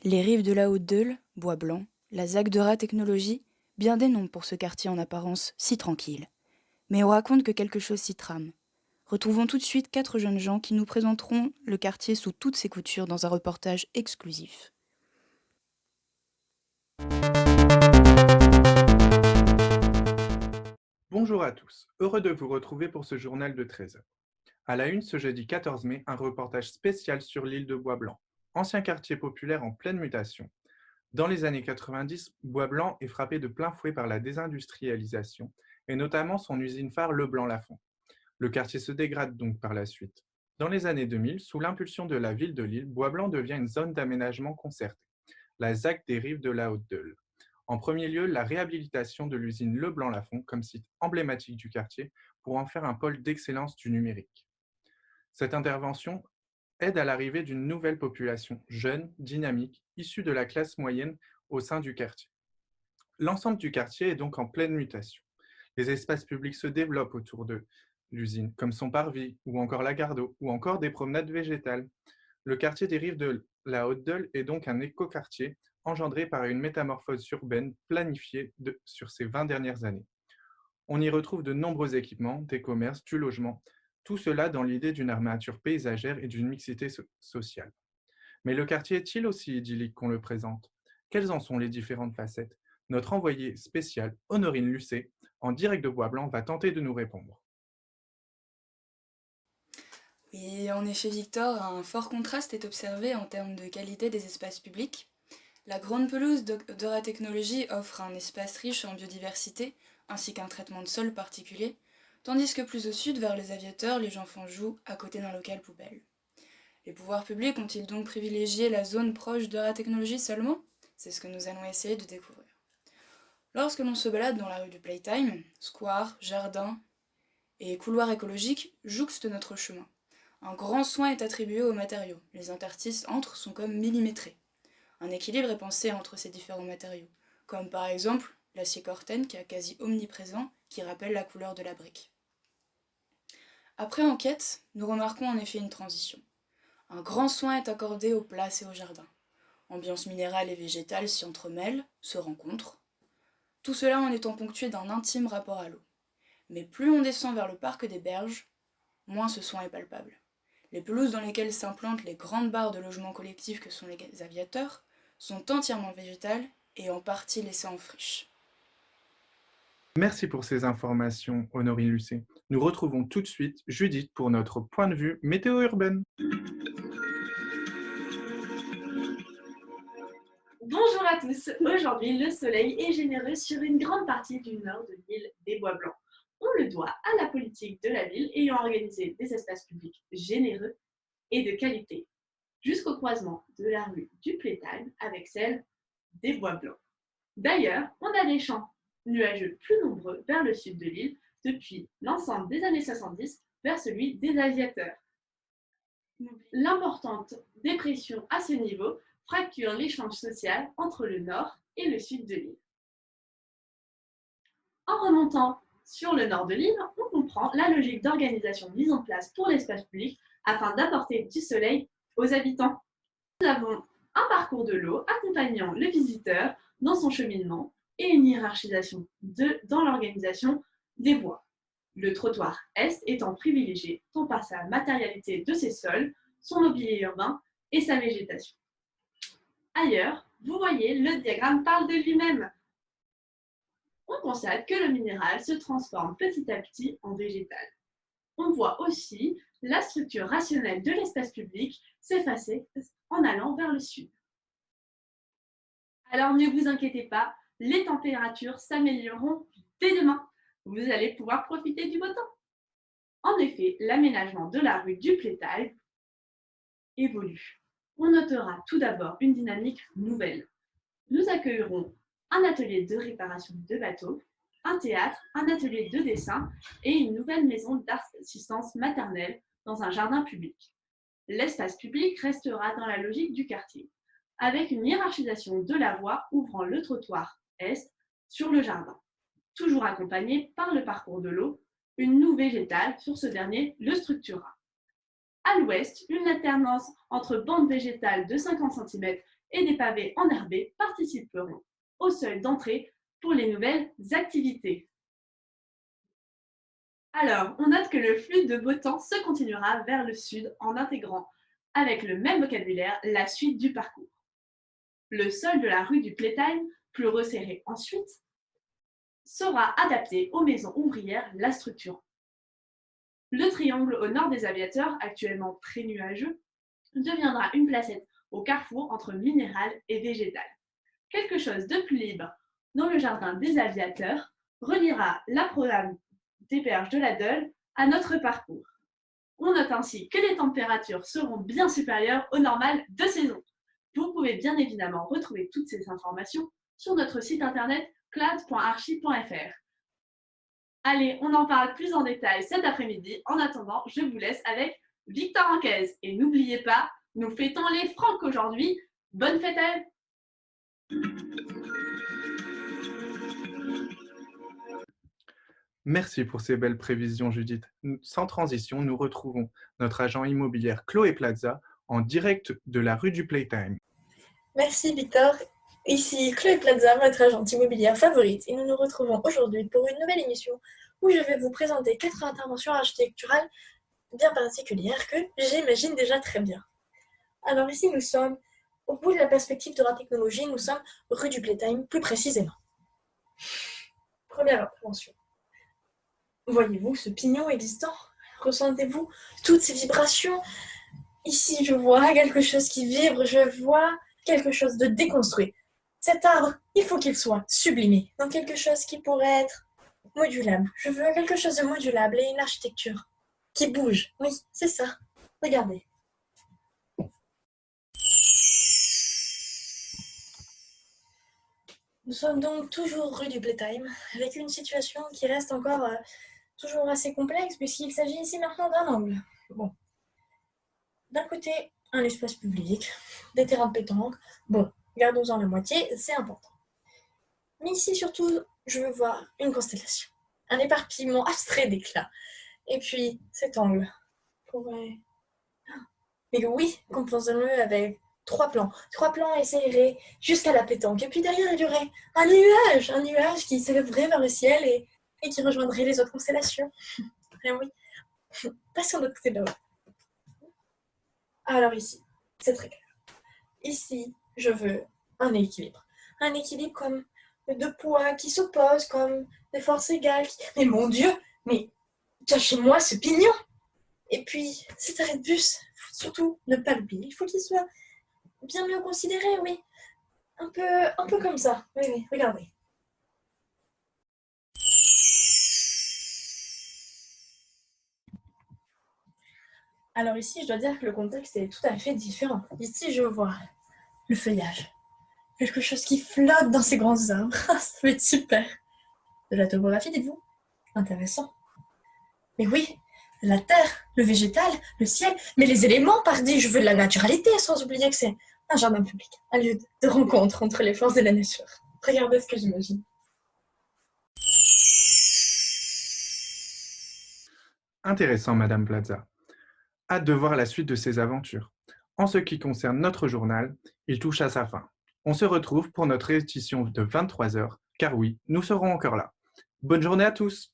Les rives de la Haute-Deule, Bois Blanc, la ZAC de Rat Technologie, bien des noms pour ce quartier en apparence si tranquille. Mais on raconte que quelque chose s'y trame. Retrouvons tout de suite 4 jeunes gens qui nous présenteront le quartier sous toutes ses coutures dans un reportage exclusif. Bonjour à tous, heureux de vous retrouver pour ce journal de 13 heures. À la une, ce jeudi 14 mai, un reportage spécial sur l'île de Bois-Blanc, ancien quartier populaire en pleine mutation. Dans les années 90, Bois-Blanc est frappé de plein fouet par la désindustrialisation, et notamment son usine phare Leblanc-Lafont. Le quartier se dégrade donc par la suite. Dans les années 2000, sous l'impulsion de la ville de Lille, Bois-Blanc devient une zone d'aménagement concerté, la ZAC des rives de la Haute-Deule. En premier lieu, la réhabilitation de l'usine Leblanc-Lafont comme site emblématique du quartier pour en faire un pôle d'excellence du numérique. Cette intervention aide à l'arrivée d'une nouvelle population jeune, dynamique, issue de la classe moyenne au sein du quartier. L'ensemble du quartier est donc en pleine mutation. Les espaces publics se développent autour de l'usine, comme son parvis, ou encore la gare d'eau, ou encore des promenades végétales. Le quartier des rives de la Haute-Deule est donc un écoquartier engendré par une métamorphose urbaine planifiée sur ces 20 dernières années. On y retrouve de nombreux équipements, des commerces, du logement, tout cela dans l'idée d'une armature paysagère et d'une mixité sociale. Mais le quartier est-il aussi idyllique qu'on le présente? Quelles en sont les différentes facettes? Notre envoyée spéciale, Honorine Lucet, en direct de Bois-Blanc, va tenter de nous répondre. Oui, en effet, Victor, un fort contraste est observé en termes de qualité des espaces publics. La grande pelouse d'Ora Technologies offre un espace riche en biodiversité, ainsi qu'un traitement de sol particulier, tandis que plus au sud, vers les aviateurs, les enfants jouent à côté d'un local poubelle. Les pouvoirs publics ont-ils donc privilégié la zone proche d'Ora Technologies seulement? C'est ce que nous allons essayer de découvrir. Lorsque l'on se balade dans la rue du Playtime, square, jardin et couloirs écologiques jouxtent notre chemin. Un grand soin est attribué aux matériaux. Les interstices entre sont comme millimétrés. Un équilibre est pensé entre ces différents matériaux, comme par exemple l'acier Corten qui est quasi omniprésent, qui rappelle la couleur de la brique. Après enquête, nous remarquons en effet une transition. Un grand soin est accordé aux places et aux jardins. Ambiance minérale et végétale s'y entremêlent, se rencontrent. Tout cela en étant ponctué d'un intime rapport à l'eau. Mais plus on descend vers le parc des Berges, moins ce soin est palpable. Les pelouses dans lesquelles s'implantent les grandes barres de logements collectifs que sont les aviateurs sont entièrement végétales et en partie laissées en friche. Merci pour ces informations, Honorine Lucet. Nous retrouvons tout de suite Judith pour notre point de vue météo urbaine. Bonjour à tous. Aujourd'hui, le soleil est généreux sur une grande partie du nord de l'île des Bois Blancs. On le doit à la politique de la ville ayant organisé des espaces publics généreux et de qualité, jusqu'au croisement de la rue du Plétane avec celle des Bois Blancs. D'ailleurs, on a des champs nuageux plus nombreux vers le sud de l'île depuis l'ensemble des années 70 vers celui des aviateurs. L'importante dépression à ce niveau fracture l'échange social entre le nord et le sud de l'île. En remontant sur le nord de l'île, on comprend la logique d'organisation mise en place pour l'espace public afin d'apporter du soleil aux habitants. Nous avons un parcours de l'eau accompagnant le visiteur dans son cheminement et une hiérarchisation dans l'organisation des voies. Le trottoir est étant privilégié tant par sa matérialité de ses sols, son mobilier urbain et sa végétation. Ailleurs, vous voyez, le diagramme parle de lui-même. On constate que le minéral se transforme petit à petit en végétal. On voit aussi la structure rationnelle de l'espace public s'effacer en allant vers le sud. Alors ne vous inquiétez pas, les températures s'amélioreront dès demain. Vous allez pouvoir profiter du beau temps. En effet, l'aménagement de la rue du Plétal évolue. On notera tout d'abord une dynamique nouvelle. Nous accueillerons un atelier de réparation de bateaux, un théâtre, un atelier de dessin et une nouvelle maison d'assistance maternelle dans un jardin public. L'espace public restera dans la logique du quartier, avec une hiérarchisation de la voie ouvrant le trottoir est sur le jardin, toujours accompagné par le parcours de l'eau, une noue végétale sur ce dernier le structurera. À l'ouest, une alternance entre bandes végétales de 50 cm et des pavés enherbés participeront au seuil d'entrée pour les nouvelles activités. Alors, on note que le flux de beau temps se continuera vers le sud en intégrant, avec le même vocabulaire, la suite du parcours. Le sol de la rue du Playtime, plus resserré ensuite, sera adapté aux maisons ouvrières la structurant. Le triangle au nord des aviateurs, actuellement très nuageux, deviendra une placette au carrefour entre minéral et végétal. Quelque chose de plus libre dans le jardin des aviateurs reliera la programme des berges de la Deule à notre parcours. On note ainsi que les températures seront bien supérieures au normal de saison. Vous pouvez bien évidemment retrouver toutes ces informations sur notre site internet cloud.archi.fr. Allez, on en parle plus en détail cet après-midi. En attendant, je vous laisse avec Victor Anquez. Et n'oubliez pas, nous fêtons les Francs aujourd'hui. Bonne fête à eux! Merci pour ces belles prévisions, Judith. Sans transition, nous retrouvons notre agent immobilière Chloé Plaza en direct de la rue du Playtime. Merci Victor. Ici Chloé Plaza, votre agente immobilière favorite, et nous nous retrouvons aujourd'hui pour une nouvelle émission où je vais vous présenter 4 interventions architecturales bien particulières que j'imagine déjà très bien. Alors ici nous sommes au bout de la perspective de la technologie, nous sommes rue du Playtime plus précisément. Première intervention. Voyez-vous ce pignon existant? Ressentez-vous toutes ces vibrations? Ici je vois quelque chose qui vibre, je vois quelque chose de déconstruit. Cet arbre, il faut qu'il soit sublimé dans quelque chose qui pourrait être modulable. Je veux quelque chose de modulable et une architecture qui bouge. Oui, c'est ça. Regardez. Nous sommes donc toujours rue du Playtime, avec une situation qui reste encore toujours assez complexe, puisqu'il s'agit ici maintenant d'un angle. Bon. D'un côté, un espace public, des terrains de pétanque. Bon, gardons-en la moitié, c'est important. Mais ici, surtout, je veux voir une constellation. Un éparpillement abstrait d'éclats. Et puis, cet angle pourrait... Mais oui, composons-le avec 3 plans. 3 plans et ça irait jusqu'à la pétanque. Et puis derrière, il y aurait un nuage qui s'élèverait vers le ciel et qui rejoindrait les autres constellations. Et oui, passons de l'autre côté de là. Alors ici, c'est très clair. Ici, je veux un équilibre. Un équilibre comme 2 poids qui s'opposent, comme des forces égales. Mais mon Dieu, mais cachez-moi ce pignon! Et puis, cet arrêt de bus, surtout ne pas l'oublier. Il faut qu'il soit bien mieux considéré, oui. Un peu comme ça. Oui, regardez. Alors ici, je dois dire que le contexte est tout à fait différent. Ici, je vois le feuillage. Quelque chose qui flotte dans ces grands arbres. Ça va être super. De la topographie, dites-vous? Intéressant. Mais oui, la terre, le végétal, le ciel, mais les éléments, pardi, je veux de la naturalité, sans oublier que c'est un jardin public, un lieu de rencontre entre les forces de la nature. Regardez ce que j'imagine. Intéressant, Madame Plaza. Hâte de voir la suite de ces aventures. En ce qui concerne notre journal, il touche à sa fin. On se retrouve pour notre édition de 23h, car oui, nous serons encore là. Bonne journée à tous!